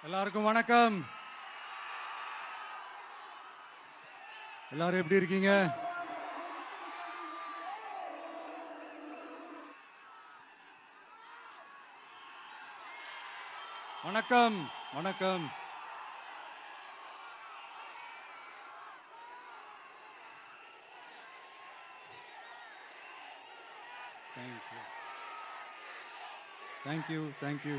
எல்லாருக்கும் வணக்கம். எல்லாரும் எப்படி இருக்கீங்க? வணக்கம் வணக்கம். Thank you thank you.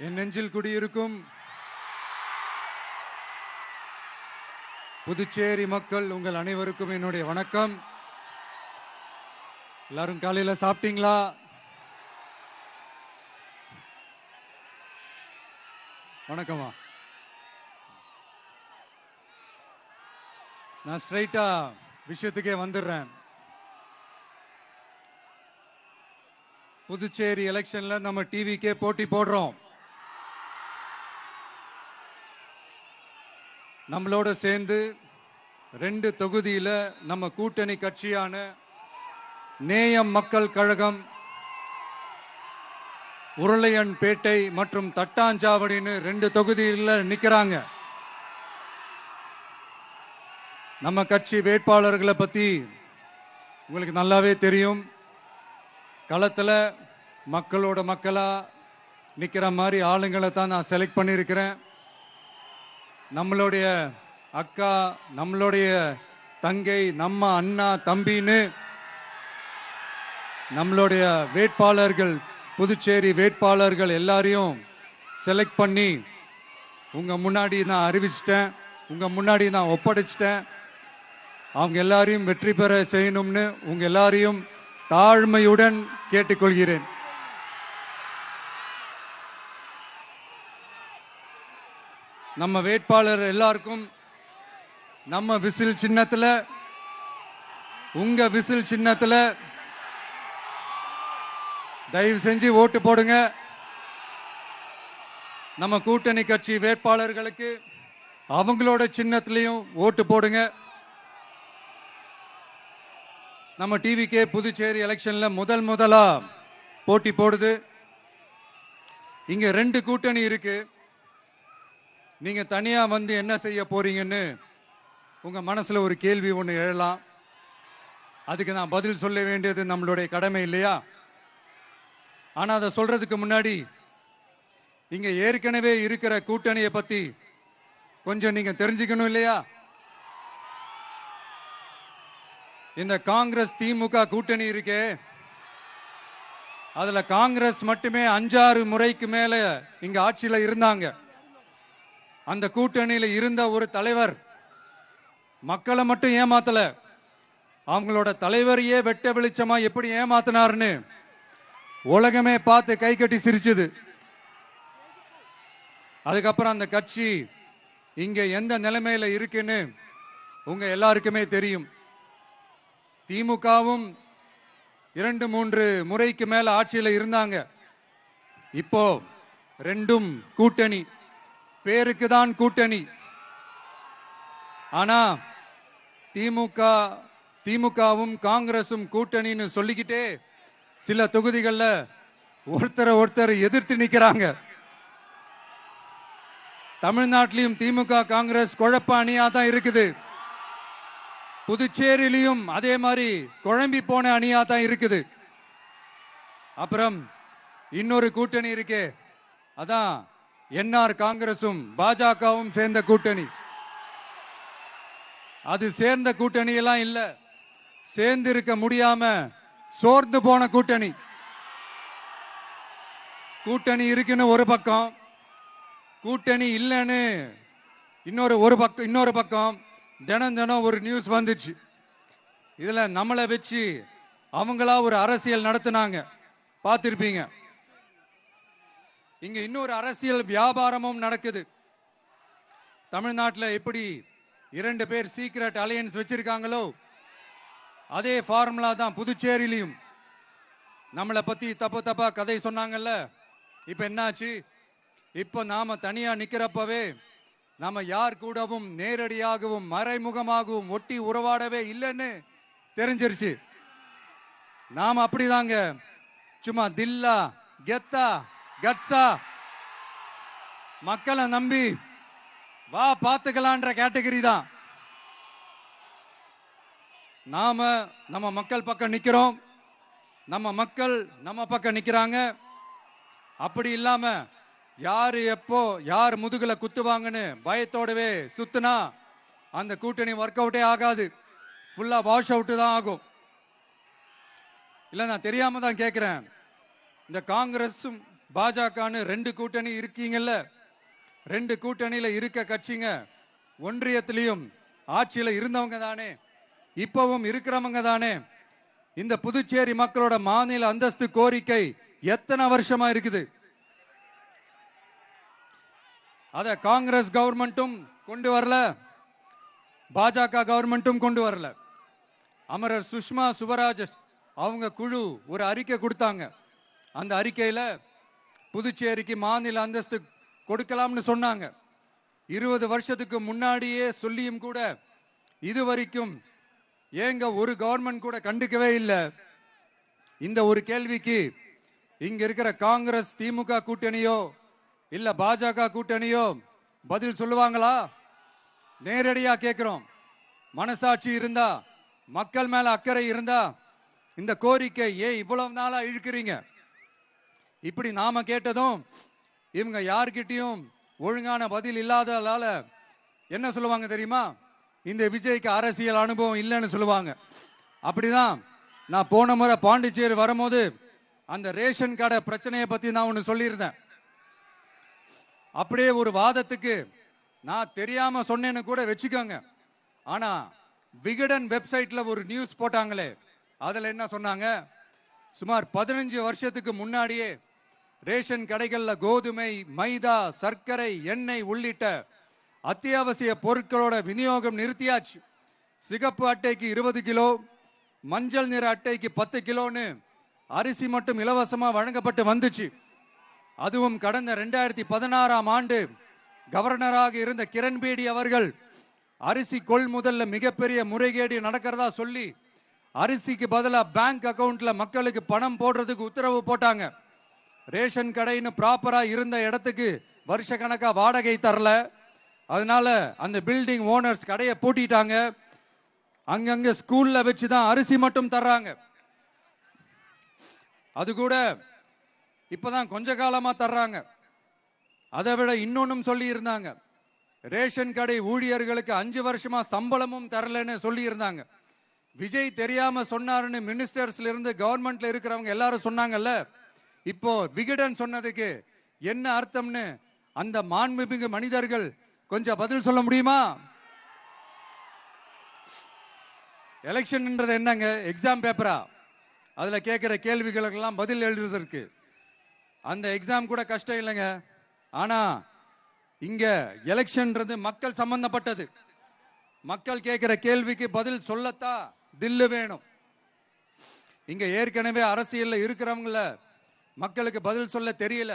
என் நெஞ்சில் குடியிருக்கும் புதுச்சேரி மக்கள் உங்கள் அனைவருக்கும் என்னுடைய வணக்கம். எல்லாரும் காலையில சாப்பிட்டீங்களா? வணக்கமா. நான் ஸ்ட்ரைட்டா விஷயத்துக்கே வந்துடுறேன். புதுச்சேரி எலெக்ஷன்ல நம்ம டிவிக்கே போட்டி போடுறோம். நம்மளோட சேர்ந்து 2 தொகுதியில நம்ம கூட்டணி கட்சியான நேயம் மக்கள் கழகம், உருளையன்பேட்டை மற்றும் தட்டாஞ்சாவடின்னு 2 தொகுதியில் நிக்கிறாங்க. நம்ம கட்சி வேட்பாளர்களை பத்தி உங்களுக்கு நல்லாவே தெரியும். களத்துல மக்களோட மக்களா நிக்கிற மாதிரி ஆளுங்களை தான் நான் செலக்ட் பண்ணியிருக்கிறேன். நம்மளுடைய அக்கா, நம்மளுடைய தங்கை, நம்ம அண்ணா தம்பின்னு நம்மளுடைய வேட்பாளர்கள், புதுச்சேரி வேட்பாளர்கள் எல்லாரையும் செலக்ட் பண்ணி உங்க முன்னாடி நான் அறிவிச்சிட்டேன், உங்க முன்னாடி நான் ஒப்படைச்சிட்டேன். அவங்க எல்லாரையும் வெற்றி பெற செய்யணும்னு உங்க எல்லாரையும் தாழ்மையுடன் கேட்டுக்கொள்கிறேன். நம்ம வேட்பாளர் எல்லாருக்கும் நம்ம விசில் சின்னத்துல, உங்க விசில் சின்னத்துல தயவு செஞ்சு ஓட்டு போடுங்க. நம்ம கூட்டணி கட்சி வேட்பாளர்களுக்கு அவங்களோட சின்னத்திலையும் ஓட்டு போடுங்க. நம்ம டிவிக்கே புதுச்சேரி எலெக்ஷன்ல முதலா போட்டி போடுது. இங்க 2 கூட்டணி இருக்கு. நீங்க தனியா வந்து என்ன செய்ய போறீங்கன்னு உங்க மனசுல ஒரு கேள்வி ஒன்று எழலாம். அதுக்கு நான் பதில் சொல்ல வேண்டியது நம்மளுடைய கடமை இல்லையா? ஆனா அதை சொல்றதுக்கு முன்னாடி இங்க ஏற்கனவே இருக்கிற கூட்டணியை பத்தி கொஞ்சம் நீங்க தெரிஞ்சுக்கணும் இல்லையா? இந்த காங்கிரஸ் திமுக கூட்டணி இருக்கே, அதுல காங்கிரஸ் மட்டுமே 5-6 முறைக்கு மேல இங்க ஆட்சியில இருந்தாங்க. அந்த கூட்டணியில இருந்த ஒரு தலைவர் மக்களை மட்டும் ஏமாத்தல, அவங்களோட தலைவரையே வெட்ட வெளிச்சமா எப்படி ஏமாத்தினார்னு உலகமே பார்த்து கை கட்டி சிரிச்சது. அதுக்கப்புறம் அந்த கட்சி இங்க எந்த நிலைமையில இருக்குன்னு உங்க எல்லாருக்குமே தெரியும். திமுகவும் 2-3 முறைக்கு மேல ஆட்சியில இருந்தாங்க. இப்போ 2ம் கூட்டணி, பேருக்கு தான் கூட்டணி. ஆனா திமுகவும் காங்கிரசும் கூட்டணின்னு சொல்லிக்கிட்டே சில தொகுதிகளில் ஒருத்தர் எதிர்த்து நிக்கிறாங்க. தமிழ்நாட்டிலையும் திமுக காங்கிரஸ் குழப்ப அணியா தான் இருக்குது. புதுச்சேரியிலையும் அதே மாதிரி குழம்பி போன அணியா தான் இருக்குது. அப்புறம் இன்னொரு கூட்டணி இருக்கே, அதான் என்ஆர் காங்கிரசும் பாஜகவும் சேர்ந்த கூட்டணி. அது சேர்ந்த கூட்டணி எல்லாம் இல்ல, சேர்ந்து இருக்க முடியாம சோர்ந்து போன கூட்டணி. கூட்டணி இருக்குன்னு ஒரு பக்கம், கூட்டணி இல்லைன்னு இன்னொரு பக்கம் தினம் ஒரு நியூஸ் வந்துச்சு. இதுல நம்மளை வச்சு அவங்களா ஒரு அரசியல் நடத்தினாங்க, பார்த்திருப்பீங்க. இங்க இன்னொரு அரசியல் வியாபாரமும் நடக்குது. தமிழ்நாட்டில் எப்படி 2 பேர் சீக்ரெட் அலையன்ஸ் வச்சிருக்காங்களோ அதே ஃபார்முலா தான் புதுச்சேரியிலையும். நம்மளை பத்தி தப்பா கதை சொன்னாங்கல்ல, இப்ப என்னாச்சு? இப்ப நாம தனியா நிக்கிறப்பவே நாம யார் கூடவும் நேரடியாகவும் மறைமுகமாகவும் ஒட்டி உறவாடவே இல்லைன்னு தெரிஞ்சிருச்சு. நாம அப்படிதாங்க சும்மா தில்லா கெத்தா கட்ஸா மக்களை நம்பி வா பாத்துக்கலான்ற கேட்டகரி தான். நாம நம்ம மக்கள் பக்கம் நிக்கிறோம், நம்ம மக்கள் நம்ம பக்கம் நிக்கிறாங்க. அப்படி இல்லாம யாரு எப்போ யார் முதுகுல குத்துவாங்கன்னு பயத்தோடவே சுத்துனா அந்த கூட்டணி ஒர்க் அவுட்டே ஆகாது, ஃபுல்லா வாஷ் அவுட் தான் ஆகும். இல்ல நான் தெரியாம தான் கேட்கிறேன், இந்த காங்கிரஸும் பாஜகன்னு ரெண்டு கூட்டணி இருக்கீங்கல்ல, ரெண்டு கூட்டணியில இருக்க கட்சிங்க ஒன்றியத்திலையும் ஆட்சியில இருந்தவங்க தானே, இப்பவும் இருக்கிறவங்க தானே. இந்த புதுச்சேரி மக்களோட மாநில அந்தஸ்து கோரிக்கை எத்தனை வருஷமா இருக்குது? அத காங்கிரஸ் கவர்மெண்ட்டும் கொண்டு வரல, பாஜக கவர்மெண்ட்டும் கொண்டு வரல. அமரர் சுஷ்மா சுவராஜ் அவங்க குழு ஒரு அறிக்கை கொடுத்தாங்க. அந்த அறிக்கையில புதுச்சேரிக்கு மாநில அந்தஸ்து கொடுக்கலாம்னு சொன்னாங்க. 20 வருஷத்துக்கு முன்னாடியே சொல்லியும் கூட இதுவரைக்கும் ஏங்க ஒரு கவர்மெண்ட் கூட கண்டுக்கவே இல்லை. இந்த ஒரு கேள்விக்கு இங்க இருக்கிற காங்கிரஸ் திமுக கூட்டணியோ இல்ல பாஜக கூட்டணியோ பதில் சொல்லுவாங்களா? நேரடியா கேட்கிறோம். மனசாட்சி இருந்தா, மக்கள் மேல அக்கறை இருந்தா இந்த கோரிக்கை ஏன் இவ்வளவு நாளா இழுக்கிறீங்க? இப்படி நாம கேட்டதும் இவங்க யார்கிட்டயும் ஒழுங்கான பதில் இல்லாததால என்ன சொல்லுவாங்க தெரியுமா? இந்த விஜய்க்கு அரசியல் அனுபவம் இல்லைன்னு சொல்லுவாங்க. அப்படிதான் நான் போன முறை பாண்டிச்சேரி வரும்போது அந்த ரேஷன் கடை பிரச்சனையை பத்தி நான் ஒன்னு சொல்லியிருந்தேன். அப்படியே ஒரு வாதத்துக்கு நான் தெரியாம சொன்னேன்னு கூட வச்சுக்கோங்க. ஆனா விகடன் வெப்சைட்ல ஒரு நியூஸ் போட்டாங்களே, அதுல என்ன சொன்னாங்க? சுமார் 15 வருஷத்துக்கு முன்னாடியே ரேஷன் கடைகள்ல கோதுமை, மைதா, சர்க்கரை, எண்ணெய் உள்ளிட்ட அத்தியாவசிய பொருட்களோட விநியோகம் நிறுத்தியாச்சு. சிகப்பு அட்டைக்கு 20 கிலோ, மஞ்சள் நிற அட்டைக்கு 10 கிலோன்னு அரிசி மட்டும் இலவசமா வழங்கப்பட்டு வந்துச்சு. அதுவும் கடந்த 2016ஆம் ஆண்டு கவர்னராக இருந்த கிரண்பேடி அவர்கள் அரிசி கொள்முதல்ல மிகப்பெரிய முறைகேடு நடக்கிறதா சொல்லி அரிசிக்கு பதிலா பேங்க் அக்கவுண்ட்ல மக்களுக்கு பணம் போடுறதுக்கு உத்தரவு போட்டாங்க. ரேஷன் கடைன்னு ப்ராப்பரா இருந்த இடத்துக்கு வருஷ கணக்கா வாடகை தரல. அதனால அந்த பில்டிங் ஓனர்ஸ் கடையை பூட்டிட்டாங்க. அங்கங்க ஸ்கூல்ல வச்சுதான் அரிசி மட்டும் தர்றாங்க. அது கூட இப்பதான் கொஞ்ச காலமா தர்றாங்க. அதை விட இன்னொன்னும் சொல்லி இருந்தாங்க, ரேஷன் கடை ஊழியர்களுக்கு 5 வருஷமா சம்பளமும் தரலன்னு சொல்லி இருந்தாங்க. விஜய் தெரியாம சொன்னாருன்னு மினிஸ்டர்ஸ்ல இருந்து கவர்மெண்ட்ல இருக்கிறவங்க எல்லாரும் சொன்னாங்கல்ல. இப்போ விகடன் சொன்னதுக்கு என்ன அர்த்தம்னு அந்த மாண்புமிகு மனிதர்கள் கொஞ்சம் பதில் சொல்ல முடியுமா? எலெக்ஷன்ன்றது என்னங்க, எக்ஸாம் பேப்பரா? அதுல கேட்கிற கேள்விகளுக்கெல்லாம் பதில் எழுதுவதற்கு அந்த எக்ஸாம் கூட கஷ்டம் இல்லைங்க. ஆனா இங்க எலெக்ஷன்ன்றது மக்கள் சம்பந்தப்பட்டது. மக்கள் கேட்கிற கேள்விக்கு பதில் சொல்லத்தான் தில்லு வேணும். இங்க ஏற்கனவே அரசியல்ல இருக்கிறவங்கள மக்களுக்கு பதில் சொல்ல தெரியல.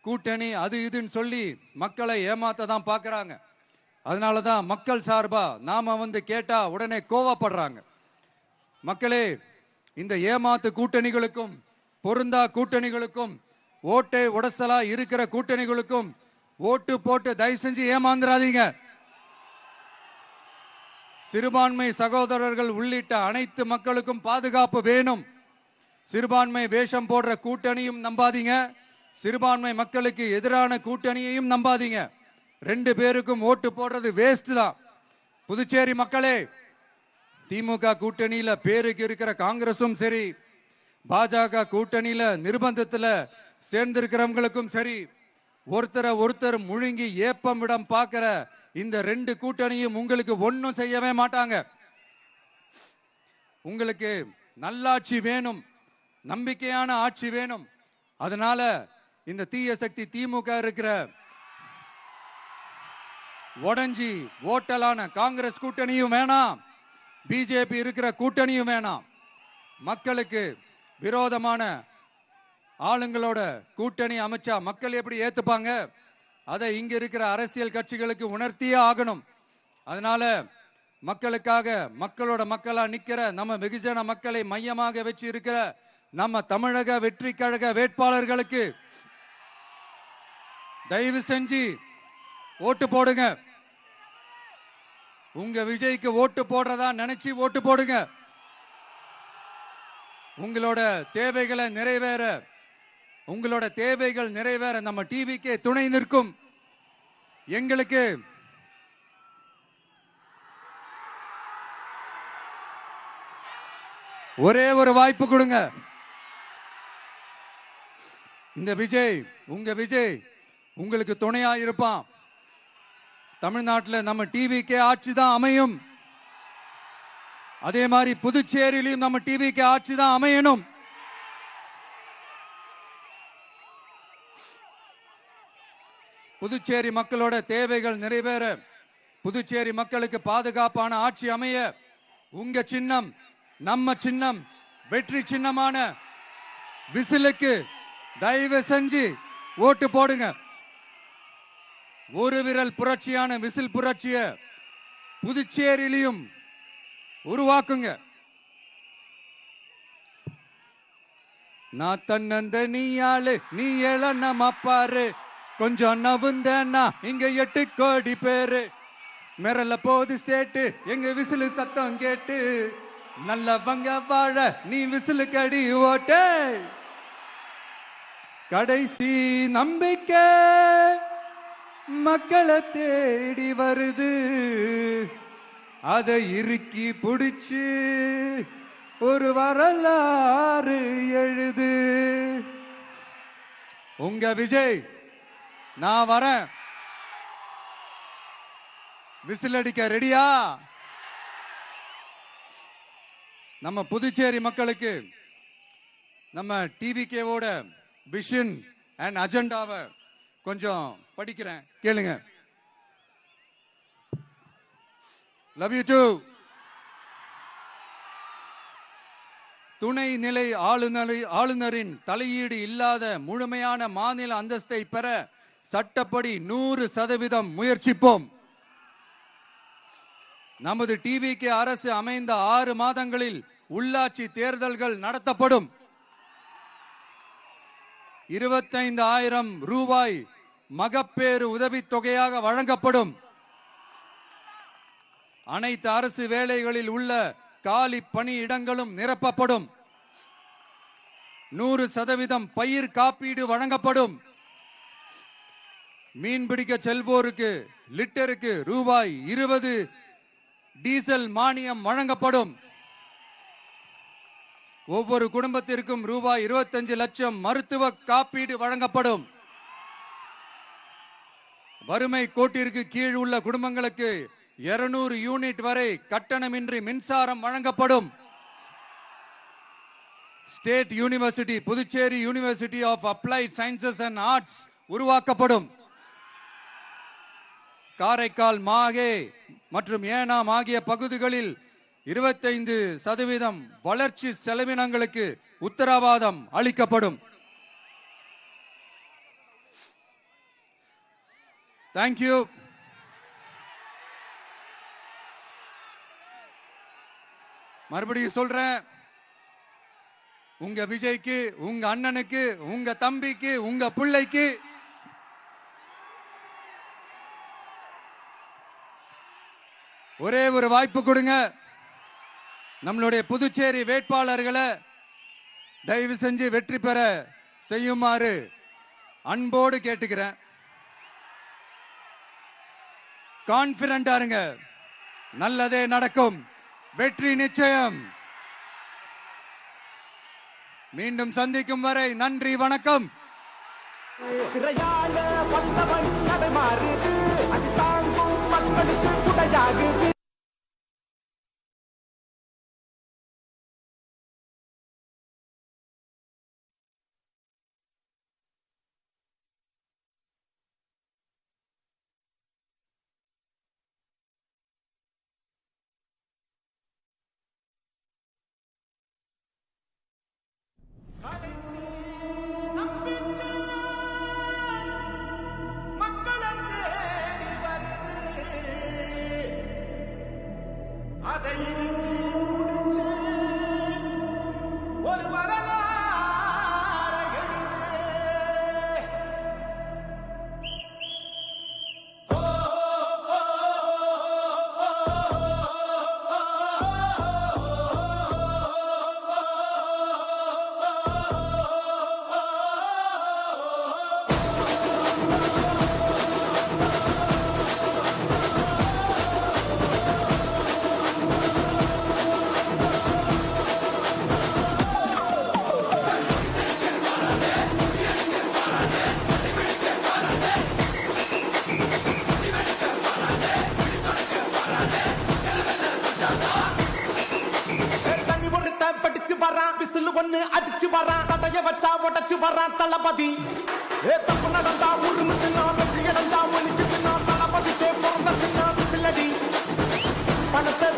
கூட்டணி அது இதுன்னு சொல்லி மக்களை ஏமாத்த தான் பாக்குறாங்க. அதனாலதான் மக்கள் சார்பா நாம வந்து கேட்டா உடனே கோவப்படுறாங்க. மக்களே, இந்த ஏமாத்து கூட்டணிகளுக்கும் பொருந்தா கூட்டணிகளுக்கும் ஓட்டை உடசலா இருக்கிற கூட்டணிகளுக்கும் ஓட்டு போட்டு தயவு செஞ்சு ஏமாந்துடாதீங்க. சிறுபான்மை சகோதரர்கள் உள்ளிட்ட அனைத்து மக்களுக்கும் பாதுகாப்பு வேணும். சிறுபான்மை வேஷம் போடுற கூட்டணியும் நம்பாதீங்க, சிறுபான்மை மக்களுக்கு எதிரான கூட்டணியையும் நம்பாதீங்க. 2 பேருக்கும் ஓட்டு போடுறது வேஸ்ட் தான். புதுச்சேரி மக்களே, திமுக கூட்டணியில பேருக்கு இருக்கிற காங்கிரசும் சரி, பாஜக கூட்டணியில நிர்பந்தத்துல சேர்ந்திருக்கிறவங்களுக்கும் சரி, ஒருத்தர் முழுங்கி ஏப்பம் விடம் பார்க்கிற இந்த 2 கூட்டணியும் உங்களுக்கு ஒன்னும் செய்யவே மாட்டாங்க. உங்களுக்கு நல்லாட்சி வேணும், நம்பிக்கையான ஆட்சி வேணும். அதனால இந்த தீய சக்தி திமுக இருக்கிற உடஞ்சி ஓட்டலான காங்கிரஸ் கூட்டணியும் வேணாம், பிஜேபி இருக்கிற கூட்டணியும் வேணாம். மக்களுக்கு விரோதமான ஆளுங்களோட கூட்டணி அமைச்சா மக்கள் எப்படி ஏத்துப்பாங்க? அதை இங்க இருக்கிற அரசியல் கட்சிகளுக்கு உணர்த்தியே ஆகணும். அதனால மக்களுக்காக மக்களோட மக்களா நிக்கிற நம்ம வெகுஜன மக்களை மையமாக வச்சு இருக்கிற நம்ம தமிழக வெற்றி கழக வேட்பாளர்களுக்கு தயவு செஞ்சு ஓட்டு போடுங்க. உங்க விஜய்க்கு ஓட்டு போடுறதா நினைச்சு ஓட்டு போடுங்க. உங்களோட தேவைகளை நிறைவேற, உங்களோட தேவைகள் நிறைவேற நம்ம டிவிக்கே துணை நிற்கும். எங்களுக்கு ஒரே ஒரு வாய்ப்பு கொடுங்க. இந்த விஜய், உங்க விஜய் உங்களுக்கு துணையா இருப்பான். தமிழ்நாட்டில் நம்ம டிவிக்கே ஆட்சி தான் அமையும். அதே மாதிரி புதுச்சேரியிலும் நம்ம டிவிக்கே ஆட்சி தான் அமையணும். புதுச்சேரி மக்களோட தேவைகள் நிறைவேற, புதுச்சேரி மக்களுக்கு பாதுகாப்பான ஆட்சி அமைய உங்க சின்னம், நம்ம சின்னம், வெற்றி சின்னமான விசிலுக்கு தயவு செஞ்சு ஓட்டு போடுங்க. ஒரு விரல் புரட்சியான விசில் புரட்சிய புதுச்சேரியிலும் உருவாக்குங்க. நான் தன்னந்த நீயாளு, நீ எழன பாரு, கொஞ்சம் நவுந்தனா இங்க 8 கோடி பேரு. மிரல போது ஸ்டேட்டு எங்க விசிலு சத்தம் கேட்டு, நல்லவங்க வாழ நீ விசிலு கடி ஓட்டே. கடைசி நம்பிக்கை மக்களை தேடி வருது, அதை இறுக்கி பிடிச்சு ஒரு வரலாறு எழுது. உங்க விஜய் நான் வரேன். விசில் அடிக்க ரெடியா? நம்ம புதுச்சேரி மக்களுக்கு நம்ம டிவிகேவோட விஷன் அண்ட் அஜெண்டாவை கொஞ்சம் படிக்கிறேன், கேளுங்க. Love you too. துணை நிலை ஆளுநரின் தலையீடு இல்லாத முழுமையான மாநில அந்தஸ்தை பெற சட்டப்படி 100% முயற்சிப்போம். நமது டிவிகே அரசு அமைந்த 6 மாதங்களில் உள்ளாட்சி தேர்தல்கள் நடத்தப்படும். 25,000 ரூபாய் மகப்பேறு உதவித்தொகையாக வழங்கப்படும். அனைத்து அரசு வேலைகளில் உள்ள காலி பணியிடங்களும் நிரப்பப்படும். 100% பயிர் காப்பீடு வழங்கப்படும். மீன்பிடிக்க செல்வோருக்கு லிட்டருக்கு ரூபாய் 20 டீசல் மானியம் வழங்கப்படும். ஒவ்வொரு குடும்பத்திற்கும் ரூபாய் 25 லட்சம் மருத்துவ காப்பீடு வழங்கப்படும். வறுமை கோட்டிற்கு கீழ் உள்ள குடும்பங்களுக்கு 200 யூனிட் வரை கட்டணமின்றி மின்சாரம் வழங்கப்படும். State university, Puducherry university of applied sciences and arts உருவாக்கப்படும். காரைக்கால், மாஹே மற்றும் ஏனாம் ஆகிய பகுதிகளில் 25% வளர்ச்சி செலவினங்களுக்கு உத்தரவாதம் அளிக்கப்படும். தேங்க்யூ. மறுபடியும் சொல்றேன், உங்க விஜய்க்கு, உங்க அண்ணனுக்கு, உங்க தம்பிக்கு, உங்க பிள்ளைக்கு ஒரே ஒரு வாய்ப்பு கொடுங்க. நம்மளுடைய புதுச்சேரி வேட்பாளர்களை தயவு செஞ்சு வெற்றி பெற செய்யுமாறு அன்போடு கேட்டுக்கிறேன். கான்பிடண்டா இருங்க, நல்லதே நடக்கும், வெற்றி நிச்சயம். மீண்டும் சந்திக்கும் வரை நன்றி, வணக்கம். விசில் ஒண்ணு அடிச்சு வரான் தடைய வச்சா உடச்சு வரான் தளபதி தப்பு நடந்தா உருமுட்டு நான் வெற்றி அடைஞ்சா ஒழிக்குது நான் தளபதிக்கே பிறந்த சின்ன விசிலடி பணத்தை